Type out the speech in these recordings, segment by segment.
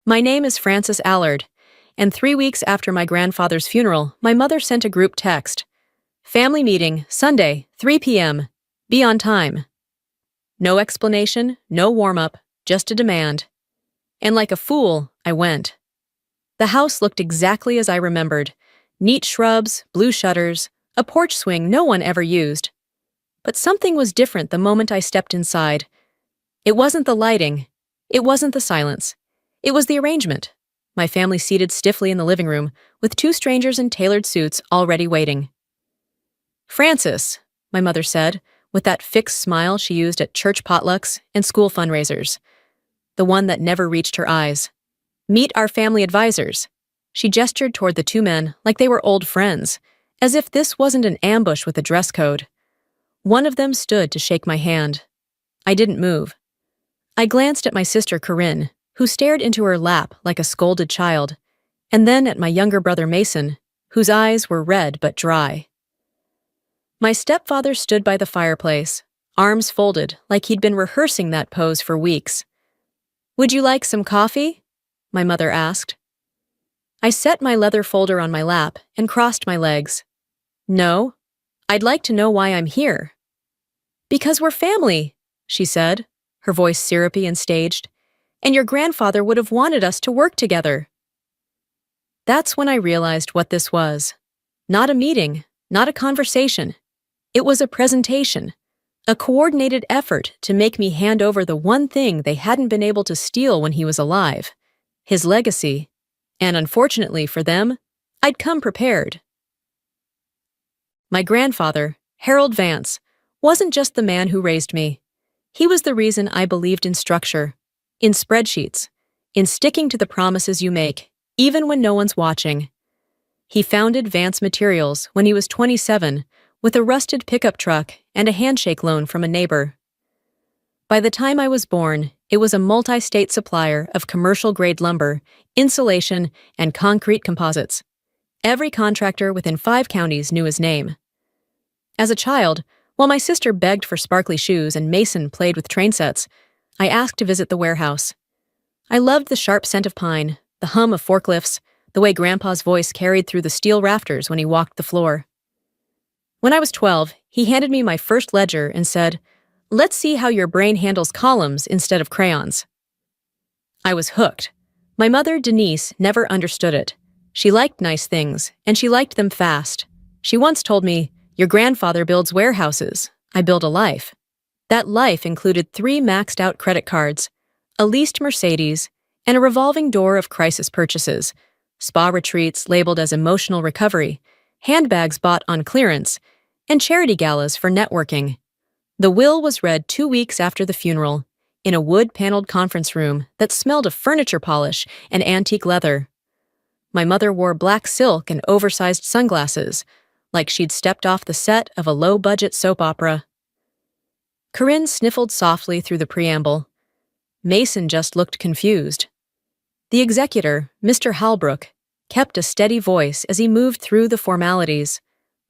My name is Frances Allard, and 3 weeks after my grandfather's funeral, my mother sent a group text. Family meeting, Sunday, 3 p.m. Be on time. No explanation, no warm-up, just a demand. And like a fool, I went. The house looked exactly as I remembered. Neat shrubs, blue shutters, a porch swing no one ever used. But something was different the moment I stepped inside. It wasn't the lighting. It wasn't the silence. It was the arrangement. My family seated stiffly in the living room, with two strangers in tailored suits already waiting. "Frances," my mother said, with that fixed smile she used at church potlucks and school fundraisers, the one that never reached her eyes. "Meet our family advisors." She gestured toward the two men like they were old friends, as if this wasn't an ambush with a dress code. One of them stood to shake my hand. I didn't move. I glanced at my sister Corinne, who stared into her lap like a scolded child, and then at my younger brother Mason, whose eyes were red but dry. My stepfather stood by the fireplace, arms folded like he'd been rehearsing that pose for weeks. "Would you like some coffee?" my mother asked. I set my leather folder on my lap and crossed my legs. "No, I'd like to know why I'm here." "Because we're family," she said, her voice syrupy and staged, "and your grandfather would have wanted us to work together." That's when I realized what this was. Not a meeting, not a conversation. It was a presentation, a coordinated effort to make me hand over the one thing they hadn't been able to steal when he was alive, his legacy. And unfortunately for them, I'd come prepared. My grandfather, Harold Vance, wasn't just the man who raised me. He was the reason I believed in structure, in spreadsheets, in sticking to the promises you make, even when no one's watching. He founded Vance Materials when he was 27, with a rusted pickup truck and a handshake loan from a neighbor. By the time I was born, it was a multi-state supplier of commercial-grade lumber, insulation, and concrete composites. Every contractor within 5 counties knew his name. As a child, while my sister begged for sparkly shoes and Mason played with train sets, I asked to visit the warehouse. I loved the sharp scent of pine, the hum of forklifts, the way Grandpa's voice carried through the steel rafters when he walked the floor. When I was 12, he handed me my first ledger and said, "Let's see how your brain handles columns instead of crayons." I was hooked. My mother, Denise, never understood it. She liked nice things, and she liked them fast. She once told me, "Your grandfather builds warehouses. I build a life." That life included 3 maxed-out credit cards, a leased Mercedes, and a revolving door of crisis purchases, spa retreats labeled as emotional recovery, handbags bought on clearance, and charity galas for networking. The will was read 2 weeks after the funeral, in a wood-paneled conference room that smelled of furniture polish and antique leather. My mother wore black silk and oversized sunglasses, like she'd stepped off the set of a low-budget soap opera. Corinne sniffled softly through the preamble. Mason just looked confused. The executor, Mr. Halbrook, kept a steady voice as he moved through the formalities.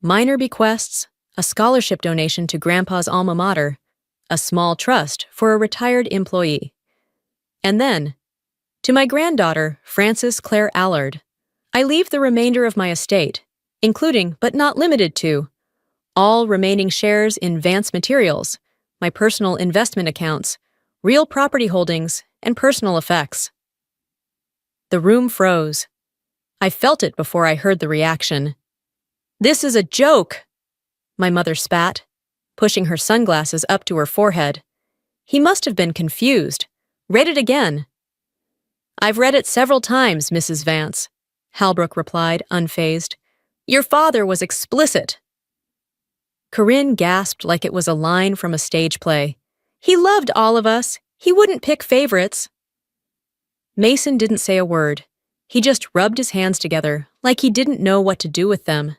Minor bequests, a scholarship donation to Grandpa's alma mater, a small trust for a retired employee. And then, to my granddaughter, Frances Claire Allard, I leave the remainder of my estate, including, but not limited to, all remaining shares in Vance Materials, my personal investment accounts, real property holdings, and personal effects. The room froze. I felt it before I heard the reaction. "This is a joke," my mother spat, pushing her sunglasses up to her forehead. He must have been confused. "Read it again." "I've read it several times, Mrs. Vance," Halbrook replied, unfazed. "Your father was explicit." Corinne gasped like it was a line from a stage play. "He loved all of us. He wouldn't pick favorites." Mason didn't say a word. He just rubbed his hands together, like he didn't know what to do with them.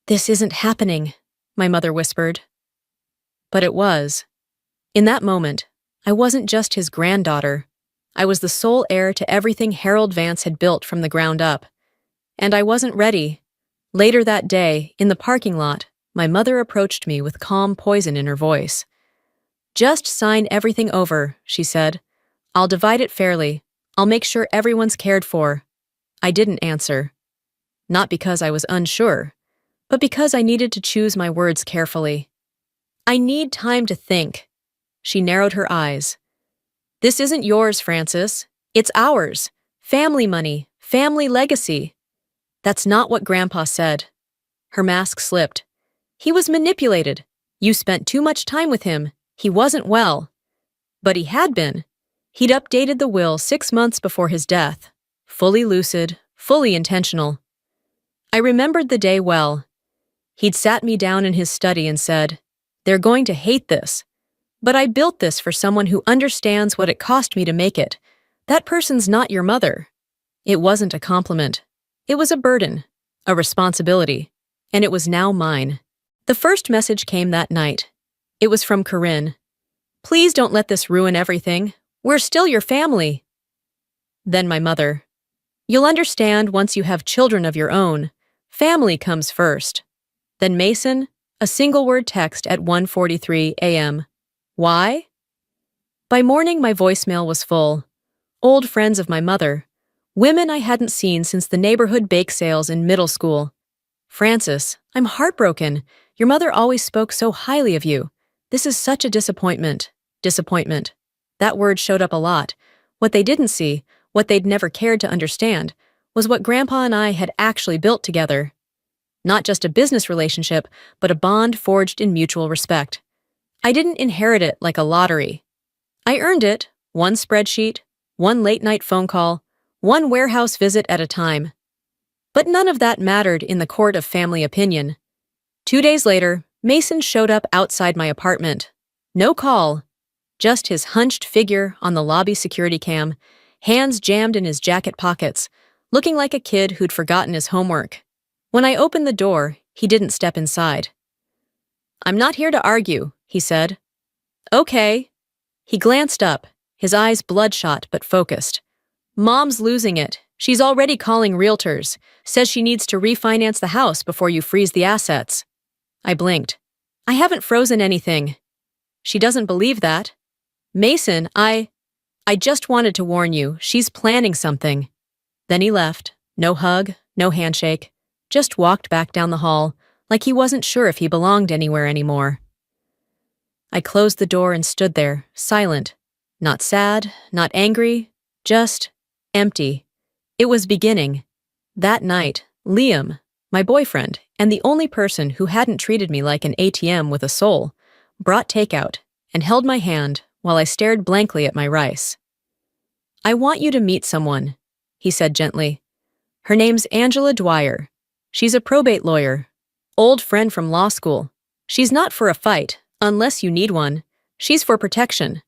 "This isn't happening," my mother whispered. But it was. In that moment, I wasn't just his granddaughter. I was the sole heir to everything Harold Vance had built from the ground up. And I wasn't ready. Later that day, in the parking lot, my mother approached me with calm poison in her voice. "Just sign everything over," she said. "I'll divide it fairly. I'll make sure everyone's cared for." I didn't answer. Not because I was unsure, but because I needed to choose my words carefully. "I need time to think." She narrowed her eyes. "This isn't yours, Francis. It's ours. Family money, family legacy." "That's not what Grandpa said." Her mask slipped. "He was manipulated. You spent too much time with him. He wasn't well." But he had been. He'd updated the will 6 months before his death. Fully lucid, fully intentional. I remembered the day well. He'd sat me down in his study and said, "They're going to hate this. But I built this for someone who understands what it cost me to make it. That person's not your mother." It wasn't a compliment. It was a burden, a responsibility, and it was now mine. The first message came that night. It was from Corinne. "Please don't let this ruin everything. We're still your family." Then my mother. "You'll understand once you have children of your own. Family comes first." Then Mason, a single-word text at 1:43 a.m. Why? By morning, my voicemail was full. Old friends of my mother. Women I hadn't seen since the neighborhood bake sales in middle school. "Francis, I'm heartbroken. Your mother always spoke so highly of you. This is such a disappointment." Disappointment. That word showed up a lot. What they didn't see, what they'd never cared to understand, was what Grandpa and I had actually built together. Not just a business relationship, but a bond forged in mutual respect. I didn't inherit it like a lottery. I earned it, one spreadsheet, one late-night phone call, one warehouse visit at a time. But none of that mattered in the court of family opinion. 2 days later, Mason showed up outside my apartment. No call, just his hunched figure on the lobby security cam, hands jammed in his jacket pockets, looking like a kid who'd forgotten his homework. When I opened the door, he didn't step inside. "I'm not here to argue," he said. "Okay." He glanced up, his eyes bloodshot but focused. "Mom's losing it. She's already calling realtors. Says she needs to refinance the house before you freeze the assets." I blinked. "I haven't frozen anything." "She doesn't believe that." "Mason, I just wanted to warn you, she's planning something." Then he left. No hug, no handshake. Just walked back down the hall, like he wasn't sure if he belonged anywhere anymore. I closed the door and stood there, silent. Not sad, not angry, just empty. It was beginning. That night, Liam, my boyfriend, and the only person who hadn't treated me like an ATM with a soul, brought takeout and held my hand while I stared blankly at my rice. "I want you to meet someone," he said gently. "Her name's Angela Dwyer. She's a probate lawyer. Old friend from law school. She's not for a fight, unless you need one. She's for protection."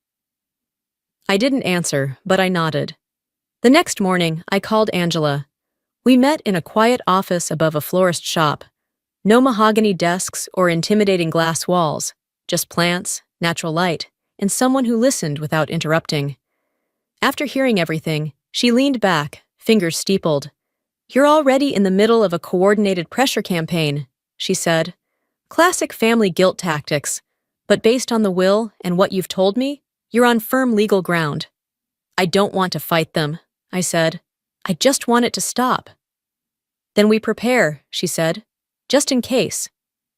I didn't answer, but I nodded. The next morning, I called Angela. We met in a quiet office above a florist shop. No mahogany desks or intimidating glass walls, just plants, natural light, and someone who listened without interrupting. After hearing everything, she leaned back, fingers steepled. "You're already in the middle of a coordinated pressure campaign," she said. "Classic family guilt tactics, but based on the will and what you've told me, you're on firm legal ground." "I don't want to fight them," I said. "I just want it to stop." "Then we prepare," she said, "just in case.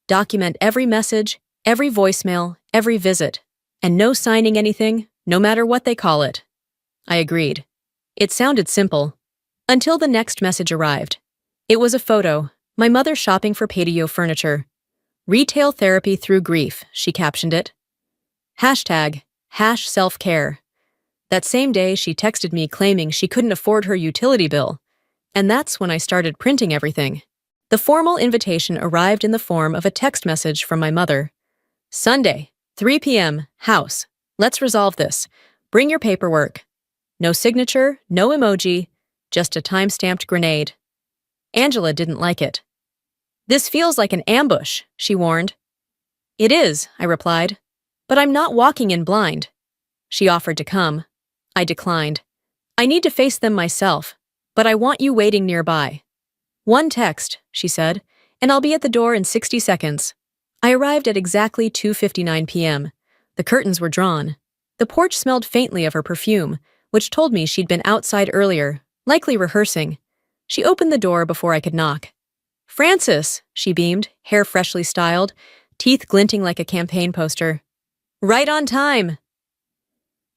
Document every message, every voicemail, every visit, and no signing anything, no matter what they call it." I agreed. It sounded simple. Until the next message arrived. It was a photo, my mother shopping for patio furniture. "Retail therapy through grief," she captioned it. #self-care. That same day, she texted me claiming she couldn't afford her utility bill. And that's when I started printing everything. The formal invitation arrived in the form of a text message from my mother. "Sunday, 3 p.m., house. Let's resolve this. Bring your paperwork." No signature, no emoji, just a time-stamped grenade. Angela didn't like it. "This feels like an ambush," she warned. "It is," I replied. "But I'm not walking in blind." She offered to come. I declined. "I need to face them myself, but I want you waiting nearby." "One text," she said, "and I'll be at the door in 60 seconds. I arrived at exactly 2:59 p.m. The curtains were drawn. The porch smelled faintly of her perfume, which told me she'd been outside earlier, likely rehearsing. She opened the door before I could knock. "Francis," she beamed, hair freshly styled, teeth glinting like a campaign poster. "Right on time."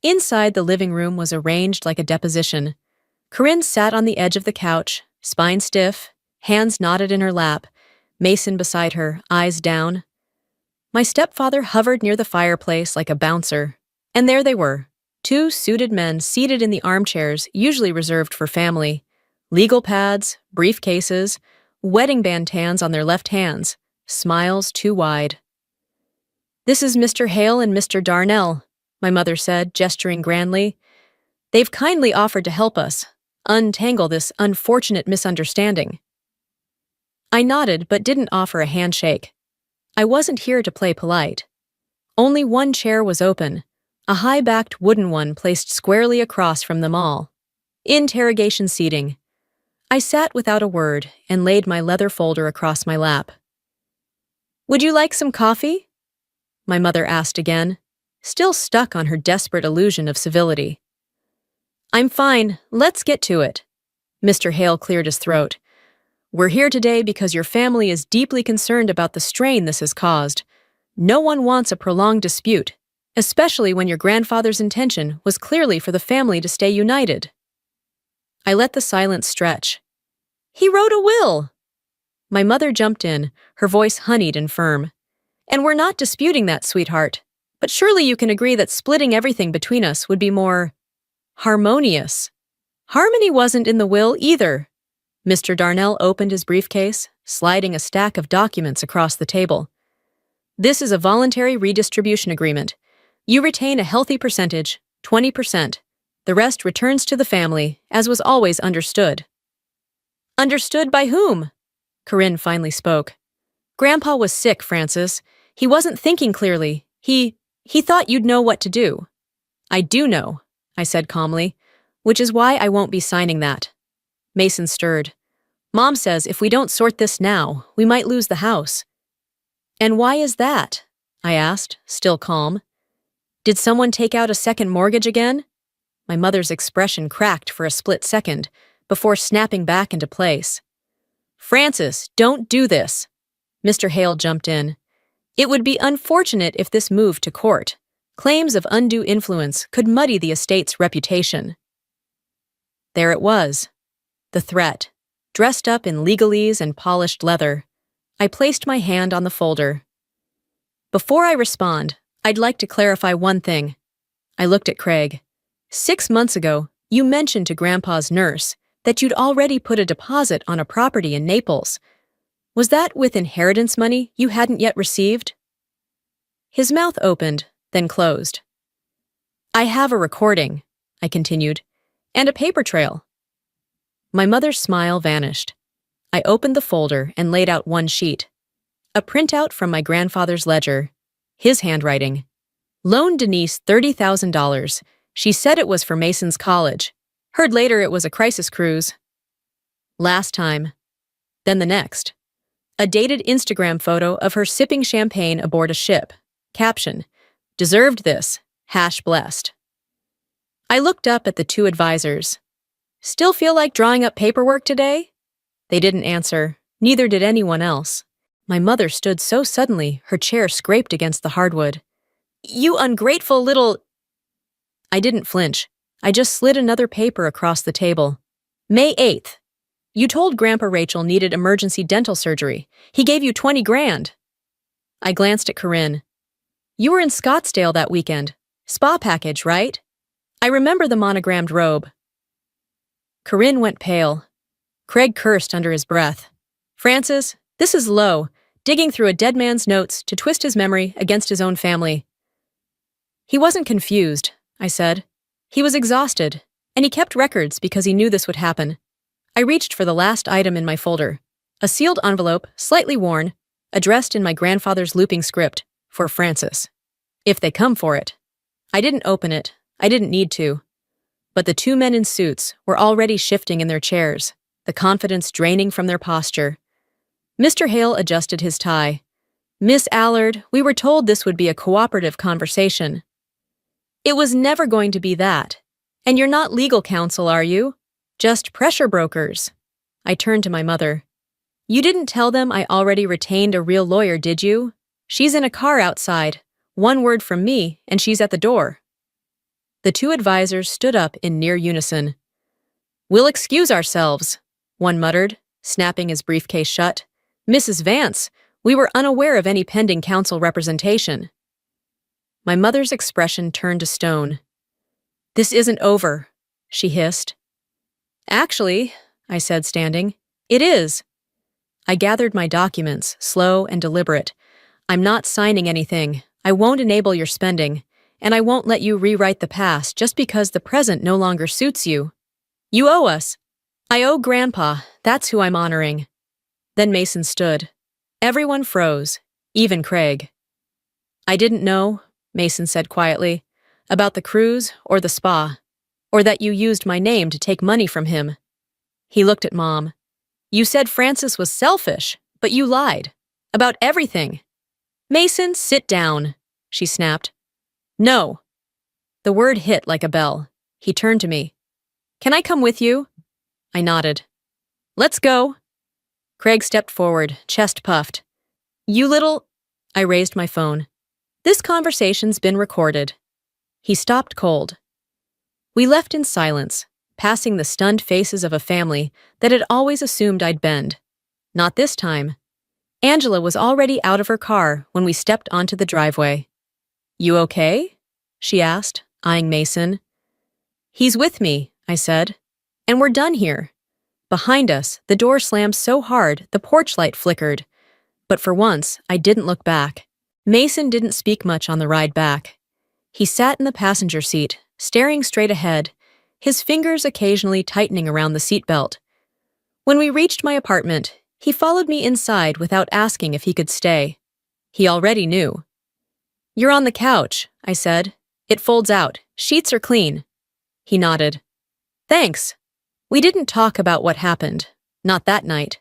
Inside, the living room was arranged like a deposition. Corinne sat on the edge of the couch, spine stiff, hands knotted in her lap, Mason beside her, eyes down. My stepfather hovered near the fireplace like a bouncer. And there they were, two suited men seated in the armchairs usually reserved for family, legal pads, briefcases, wedding bandans on their left hands, smiles too wide. "This is Mr. Hale and Mr. Darnell," my mother said, gesturing grandly. "They've kindly offered to help us untangle this unfortunate misunderstanding." I nodded but didn't offer a handshake. I wasn't here to play polite. Only one chair was open, a high-backed wooden one placed squarely across from them all. Interrogation seating. I sat without a word and laid my leather folder across my lap. "Would you like some coffee?" my mother asked again, still stuck on her desperate illusion of civility. "I'm fine, let's get to it." Mr. Hale cleared his throat. "We're here today because your family is deeply concerned about the strain this has caused. No one wants a prolonged dispute, especially when your grandfather's intention was clearly for the family to stay united." I let the silence stretch. "He wrote a will!" My mother jumped in, her voice honeyed and firm. "And we're not disputing that, sweetheart. But surely you can agree that splitting everything between us would be more harmonious." "Harmony wasn't in the will either." Mr. Darnell opened his briefcase, sliding a stack of documents across the table. "This is a voluntary redistribution agreement. You retain a healthy percentage, 20%. The rest returns to the family, as was always understood." "Understood by whom?" Corinne finally spoke. "Grandpa was sick, Francis. He wasn't thinking clearly. He thought you'd know what to do." "I do know," I said calmly, "which is why I won't be signing that." Mason stirred. "Mom says if we don't sort this now, we might lose the house." "And why is that?" I asked, still calm. "Did someone take out a second mortgage again?" My mother's expression cracked for a split second, before snapping back into place. "Francis, don't do this." Mr. Hale jumped in. "It would be unfortunate if this moved to court. Claims of undue influence could muddy the estate's reputation." There it was. The threat, dressed up in legalese and polished leather. I placed my hand on the folder. "Before I respond, I'd like to clarify one thing." I looked at Craig. "6 months ago, you mentioned to Grandpa's nurse that you'd already put a deposit on a property in Naples. Was that with inheritance money you hadn't yet received?" His mouth opened, then closed. "I have a recording," I continued, "and a paper trail." My mother's smile vanished. I opened the folder and laid out one sheet. A printout from my grandfather's ledger. His handwriting. "Loaned Denise $30,000. She said it was for Mason's college. Heard later it was a crisis cruise." Last time. Then the next. A dated Instagram photo of her sipping champagne aboard a ship. Caption, "Deserved this. #blessed." I looked up at the two advisors. "Still feel like drawing up paperwork today?" They didn't answer, neither did anyone else. My mother stood so suddenly her chair scraped against the hardwood. "You ungrateful little—" I didn't flinch. I just slid another paper across the table. "May 8th. You told Grandpa Rachel needed emergency dental surgery. He gave you 20 grand. I glanced at Corinne. "You were in Scottsdale that weekend. Spa package, right?" I remember the monogrammed robe. Corinne went pale. Craig cursed under his breath. "Francis, this is low, digging through a dead man's notes to twist his memory against his own family." "He wasn't confused," I said. "He was exhausted, and he kept records because he knew this would happen." I reached for the last item in my folder. A sealed envelope, slightly worn, addressed in my grandfather's looping script, for Francis. If they come for it. I didn't open it. I didn't need to. But the two men in suits were already shifting in their chairs, the confidence draining from their posture. Mr. Hale adjusted his tie. "Miss Allard, we were told this would be a cooperative conversation." "It was never going to be that." And you're not legal counsel, are you? Just pressure brokers. I turned to my mother. You didn't tell them I already retained a real lawyer, did you? She's in a car outside. One word from me, and she's at the door. The two advisors stood up in near unison. We'll excuse ourselves, one muttered, snapping his briefcase shut. Mrs. Vance, we were unaware of any pending counsel representation. My mother's expression turned to stone. This isn't over, she hissed. Actually, I said, standing, it is. I gathered my documents, slow and deliberate. I'm not signing anything. I won't enable your spending, and I won't let you rewrite the past just because the present no longer suits you. You owe us. I owe Grandpa. That's who I'm honoring. Then Mason stood. Everyone froze, even Craig. I didn't know, Mason said quietly, about the cruise or the spa, or that you used my name to take money from him. He looked at Mom. You said Francis was selfish, but you lied. About everything. Mason, sit down, she snapped. No. The word hit like a bell. He turned to me. Can I come with you? I nodded. Let's go. Craig stepped forward, chest puffed. You little... I raised my phone. This conversation's been recorded. He stopped cold. We left in silence, passing the stunned faces of a family that had always assumed I'd bend. Not this time. Angela was already out of her car when we stepped onto the driveway. You okay? She asked, eyeing Mason. He's with me, I said. And we're done here. Behind us, the door slammed so hard the porch light flickered. But for once, I didn't look back. Mason didn't speak much on the ride back. He sat in the passenger seat, staring straight ahead, his fingers occasionally tightening around the seatbelt. When we reached my apartment, he followed me inside without asking if he could stay. He already knew. You're on the couch, I said. It folds out. Sheets are clean. He nodded. Thanks. We didn't talk about what happened. Not that night.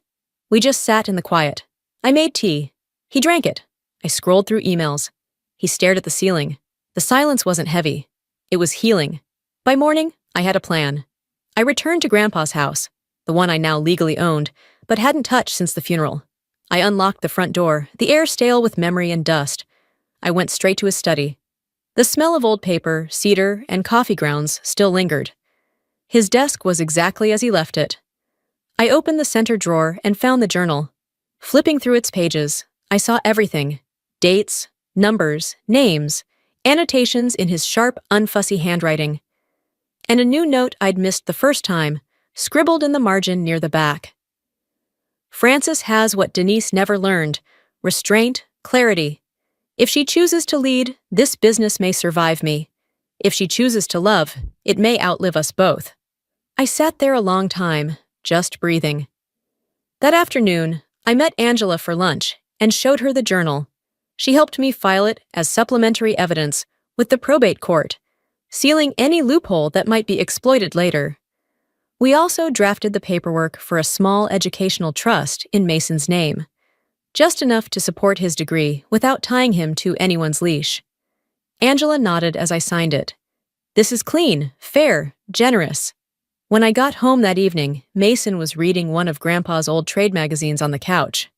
We just sat in the quiet. I made tea. He drank it. I scrolled through emails. He stared at the ceiling. The silence wasn't heavy. It was healing. By morning, I had a plan. I returned to Grandpa's house, the one I now legally owned, but hadn't touched since the funeral. I unlocked the front door, the air stale with memory and dust. I went straight to his study. The smell of old paper, cedar, and coffee grounds still lingered. His desk was exactly as he left it. I opened the center drawer and found the journal. Flipping through its pages, I saw everything. Dates, numbers, names, annotations in his sharp, unfussy handwriting. And a new note I'd missed the first time, scribbled in the margin near the back. Frances has what Denise never learned: restraint, clarity. If she chooses to lead, this business may survive me. If she chooses to love, it may outlive us both. I sat there a long time, just breathing. That afternoon, I met Angela for lunch and showed her the journal. She helped me file it as supplementary evidence with the probate court, sealing any loophole that might be exploited later. We also drafted the paperwork for a small educational trust in Mason's name, just enough to support his degree without tying him to anyone's leash. Angela nodded as I signed it. This is clean, fair, generous. When I got home that evening, Mason was reading one of Grandpa's old trade magazines on the couch.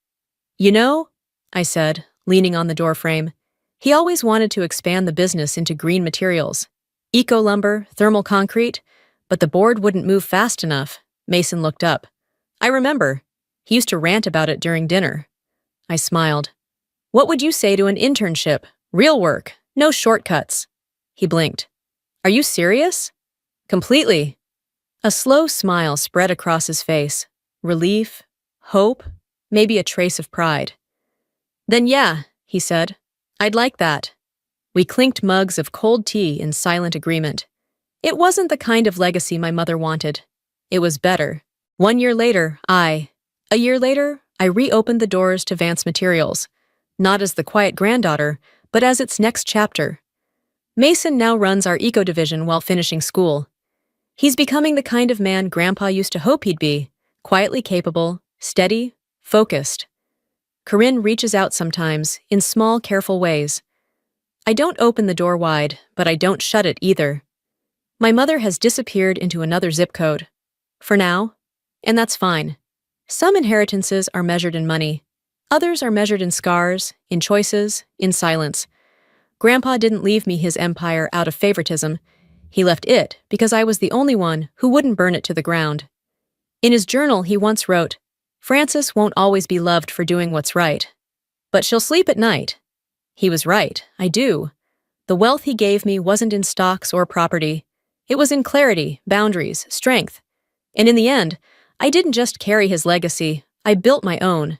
You know, I said, leaning on the doorframe, he always wanted to expand the business into green materials. Eco-lumber, thermal concrete, but the board wouldn't move fast enough. Mason looked up. I remember. He used to rant about it during dinner. I smiled. What would you say to an internship? Real work, no shortcuts. He blinked. Are you serious? Completely. A slow smile spread across his face. Relief, hope, maybe a trace of pride. Then yeah, he said. I'd like that. We clinked mugs of cold tea in silent agreement. It wasn't the kind of legacy my mother wanted. It was better. 1 year later, A year later, I reopened the doors to Vance Materials, not as the quiet granddaughter, but as its next chapter. Mason now runs our eco division while finishing school. He's becoming the kind of man Grandpa used to hope he'd be, quietly capable, steady, focused. Corinne reaches out sometimes, in small, careful ways. I don't open the door wide, but I don't shut it either. My mother has disappeared into another zip code. For now. And that's fine. Some inheritances are measured in money. Others are measured in scars, in choices, in silence. Grandpa didn't leave me his empire out of favoritism. He left it because I was the only one who wouldn't burn it to the ground. In his journal, he once wrote, "Frances won't always be loved for doing what's right, but she'll sleep at night." He was right, I do. The wealth he gave me wasn't in stocks or property. It was in clarity, boundaries, strength. And in the end, I didn't just carry his legacy, I built my own.